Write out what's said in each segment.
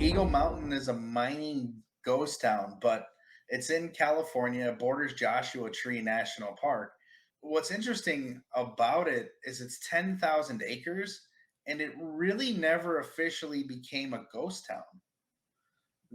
Eagle Mountain is a mining ghost town, but it's in California, borders Joshua Tree National Park. What's interesting about it is it's 10,000 acres and it really never officially became a ghost town.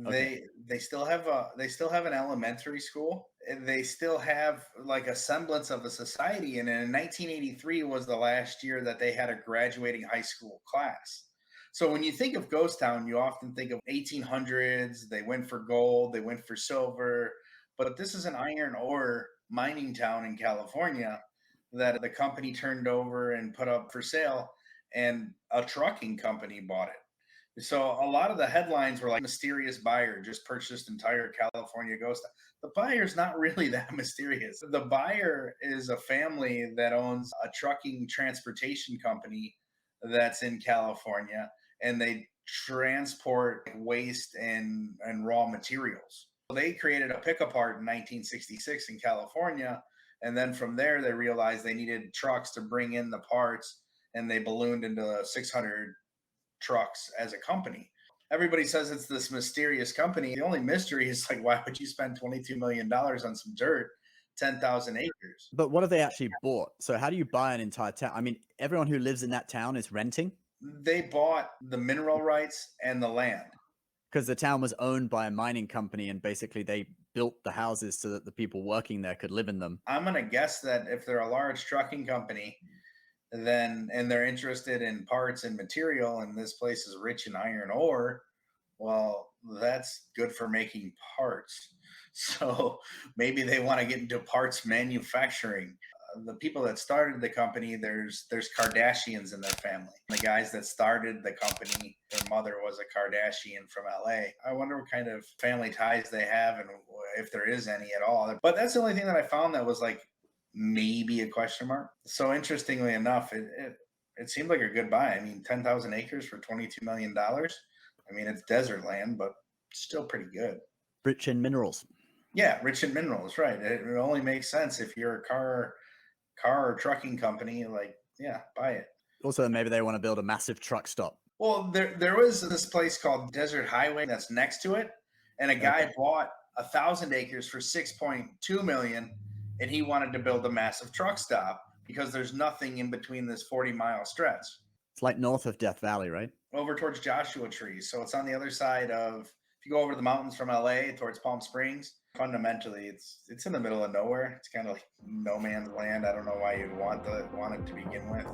Okay. They still have an elementary school. And they still have like a semblance of a society. And in 1983 was the last year that they had a graduating high school class. So when you think of Ghost Town, you often think of 1800s. They went for gold, they went for silver, but this is an iron ore mining town in California that the company turned over and put up for sale, and a trucking company bought it. So a lot of the headlines were like mysterious buyer just purchased entire California ghost. The buyer's not really that mysterious. The buyer is a family that owns a trucking transportation company that's in California, and they transport waste and raw materials. They created a pickup art in 1966 in California, and then from there they realized they needed trucks to bring in the parts, and they ballooned into 600 trucks as a company. Everybody says it's this mysterious company. The only mystery is like, why would you spend $22 million on some dirt, 10,000 acres? But what have they actually bought? So how do you buy an entire town? I mean, everyone who lives in that town is renting They bought the mineral rights and the land. because the town was owned by a mining company and basically they built the houses so that the people working there could live in them. I'm going to guess that if they're a large trucking company, then and they're interested in parts and material, and this place is rich in iron ore, well, that's good for making parts. So maybe they want to get into parts manufacturing. The people that started the company, there's Kardashians in their family. The guys that started the company, their mother was a Kardashian from LA. I wonder what kind of family ties they have and if there is any at all. But that's the only thing that I found that was like maybe a question mark. So interestingly enough, it seemed like a good buy. I mean, 10,000 acres for $22 million. I mean, it's desert land, but still pretty good. Rich in minerals. Yeah, rich in minerals, right? It only makes sense if you're a car or trucking company. Like, yeah, buy it. Also, maybe they want to build a massive truck stop. Well, there was this place called Desert Highway that's next to it, and a guy Okay. bought 1,000 acres for 6.2 million, and he wanted to build a massive truck stop because there's nothing in between this 40-mile stretch It's like north of Death Valley, right? over towards Joshua Tree. So it's on the other side of, if you go over the mountains from LA towards Palm Springs, fundamentally it's in the middle of nowhere. It's kind of like no man's land. I don't know why you'd want it to begin with.